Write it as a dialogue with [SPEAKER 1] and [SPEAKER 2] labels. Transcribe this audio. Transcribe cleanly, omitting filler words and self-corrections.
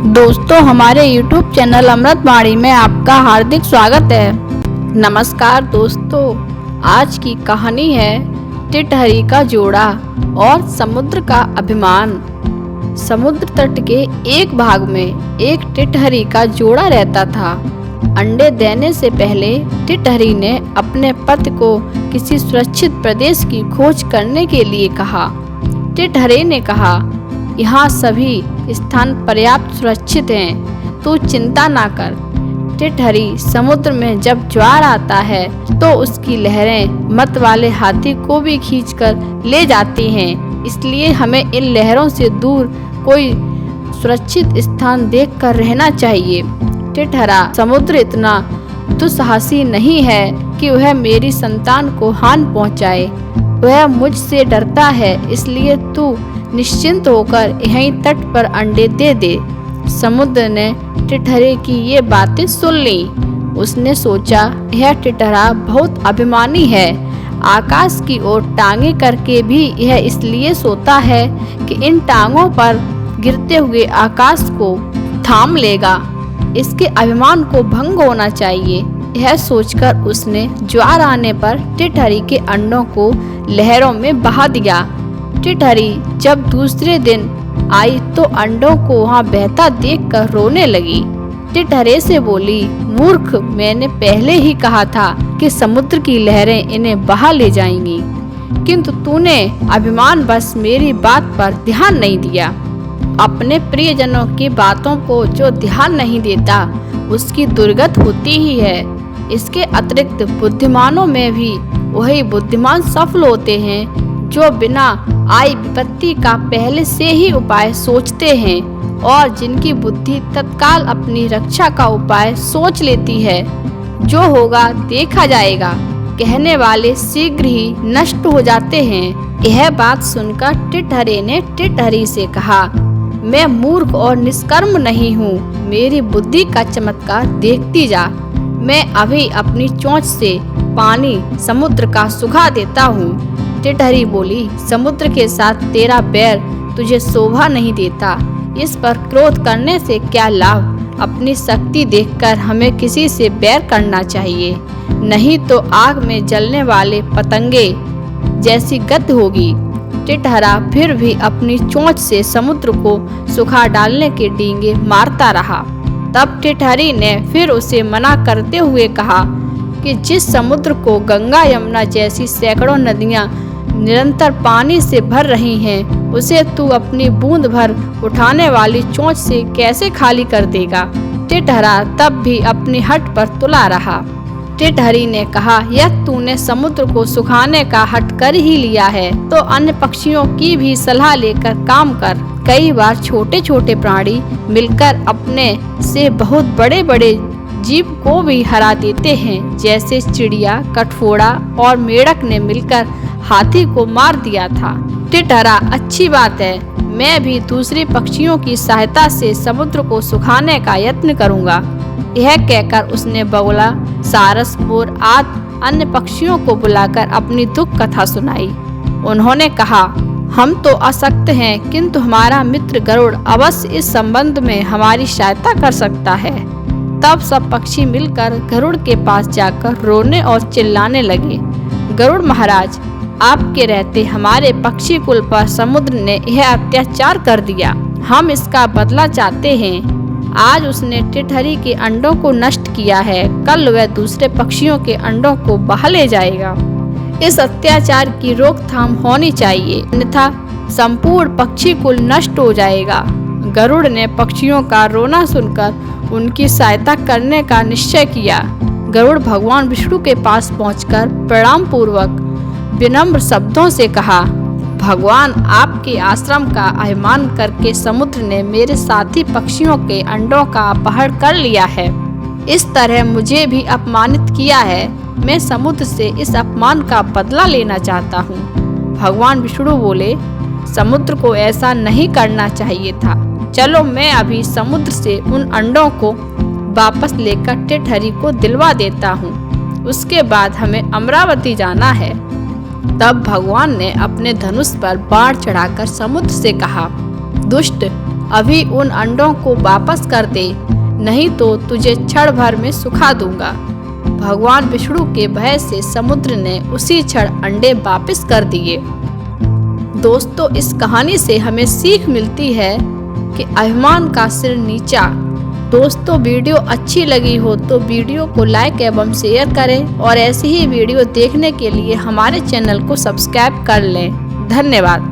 [SPEAKER 1] दोस्तों, हमारे YouTube channel अमृतवाणी में आपका हार्दिक स्वागत है। नमस्कार दोस्तों, आज की कहानी है टिटहरी का जोड़ा और समुद्र का अभिमान। समुद्र तट के एक भाग में एक टिटहरी का जोड़ा रहता था। अंडे देने से पहले टिटहरी ने अपने पति को किसी सुरक्षित प्रदेश की खोज करने के लिए कहा। टिटहरी ने कहा, यहाँ सभी स्थान पर्याप्त सुरक्षित हैं, तू चिंता ना कर। टिटहरी समुद्र में जब ज्वार आता है तो उसकी लहरें मत वाले हाथी को भी खींचकर ले जाती हैं, इसलिए हमें इन लहरों से दूर कोई सुरक्षित स्थान देखकर रहना चाहिए। टिटहरा, समुद्र इतना दुस्साहसी नहीं है कि वह मेरी संतान को हानि पहुंचाए। वह मुझसे डरता है, इसलिए तू निश्चिंत होकर यहीं तट पर अंडे दे दे। समुद्र ने टिटहरे की ये बातें सुन ली। उसने सोचा, यह टिटहरा बहुत अभिमानी है। आकाश की ओर टांगे करके भी यह इसलिए सोता है कि इन टांगों पर गिरते हुए आकाश को थाम लेगा। इसके अभिमान को भंग होना चाहिए। यह सोचकर उसने ज्वार आने पर टिटहरी के अंडों को लहरों में बहा दिया। टिटहरी जब दूसरे दिन आई तो अंडों को वहाँ बहता देखकर रोने लगी। टिटहरे से बोली, मूर्ख, मैंने पहले ही कहा था कि समुद्र की लहरें इन्हें बहा ले जाएंगी, किंतु तूने अभिमान बस मेरी बात पर ध्यान नहीं दिया। अपने प्रियजनों की बातों को जो ध्यान नहीं देता उसकी दुर्गत होती ही है। इसके अतिरिक्त बुद्धिमानों में भी वही बुद्धिमान सफल होते हैं जो बिना आई विपत्ति का पहले से ही उपाय सोचते हैं और जिनकी बुद्धि तत्काल अपनी रक्षा का उपाय सोच लेती है। जो होगा देखा जाएगा कहने वाले शीघ्र ही नष्ट हो जाते हैं। यह बात सुनकर टिटहरे ने टिटहरी से कहा, मैं मूर्ख और निष्कर्म नहीं हूँ, मेरी बुद्धि का चमत्कार देखती जा। मैं अभी अपनी चोंच से पानी समुद्र का सुखा देता हूँ। टिटहरी बोली, समुद्र के साथ तेरा बैर तुझे शोभा नहीं देता। इस पर क्रोध करने से क्या लाभ। अपनी शक्ति देखकर हमें किसी से बैर करना चाहिए, नहीं तो आग में जलने वाले पतंगे जैसी गति होगी। टिटहरा फिर भी अपनी चोंच से समुद्र को सुखा डालने के डींगे मारता रहा। तब टिटहरी ने फिर उसे मना करते हुए कहा कि जिस समुद्र को गंगा यमुना जैसी सैकड़ों नदियां निरंतर पानी से भर रही हैं, उसे तू अपनी बूंद भर उठाने वाली चोंच से कैसे खाली कर देगा। टिटहरा तब भी अपनी हट पर तुला रहा। टिटहरी ने कहा, यह तूने समुद्र को सुखाने का हट कर ही लिया है तो अन्य पक्षियों की भी सलाह लेकर काम कर। कई बार छोटे छोटे प्राणी मिलकर अपने से बहुत बड़े बड़े जीव को भी हरा देते हैं, जैसे चिड़िया, कठफोड़ा और मेढक ने मिलकर हाथी को मार दिया था। टिटहरा, अच्छी बात है, मैं भी दूसरे पक्षियों की सहायता से समुद्र को सुखाने का यत्न करूंगा। यह कहकर उसने बगुला, सारस, मोर आदि अन्य पक्षियों को बुलाकर अपनी दुख कथा सुनाई। उन्होंने कहा, हम तो अशक्त हैं, किंतु हमारा मित्र गरुड़ अवश्य इस संबंध में हमारी सहायता कर सकता है। तब सब पक्षी मिलकर गरुड़ के पास जाकर रोने और चिल्लाने लगे, गरुड़ महाराज, आपके रहते हमारे पक्षी कुल पर समुद्र ने यह अत्याचार कर दिया। हम इसका बदला चाहते हैं। आज उसने टिटहरी के अंडों को नष्ट किया है, कल वह दूसरे पक्षियों के अंडों को बहा ले जाएगा। इस अत्याचार की रोकथाम होनी चाहिए, अन्यथा संपूर्ण पक्षी कुल नष्ट हो जाएगा। गरुड़ ने पक्षियों का रोना सुनकर उनकी सहायता करने का निश्चय किया। गरुड़ भगवान विष्णु के पास पहुंचकर प्रणाम पूर्वक विनम्र शब्दों से कहा, भगवान, आपके आश्रम का अभिमान करके समुद्र ने मेरे साथी पक्षियों के अंडों का अपहरण कर लिया है। इस तरह मुझे भी अपमानित किया है। मैं समुद्र से इस अपमान का बदला लेना चाहता हूँ। भगवान विष्णु बोले, समुद्र को ऐसा नहीं करना चाहिए था। चलो, मैं अभी समुद्र से उन अंडों को वापस लेकर टिटहरी को दिलवा देता हूँ। उसके बाद हमें अमरावती जाना है। तब भगवान ने अपने धनुष पर बाण चढ़ाकर समुद्र से कहा, दुष्ट, अभी उन अंडों को वापस कर दे, नहीं तो तुझे क्षण भर में सुखा दूंगा। भगवान विष्णु के भय से समुद्र ने उसी क्षण अंडे वापस कर दिए। दोस्तों, इस कहानी से हमें सीख मिलती है कि अभिमान का सिर नीचा। दोस्तों, वीडियो अच्छी लगी हो तो वीडियो को लाइक एवं शेयर करें और ऐसी ही वीडियो देखने के लिए हमारे चैनल को सब्सक्राइब कर लें। धन्यवाद।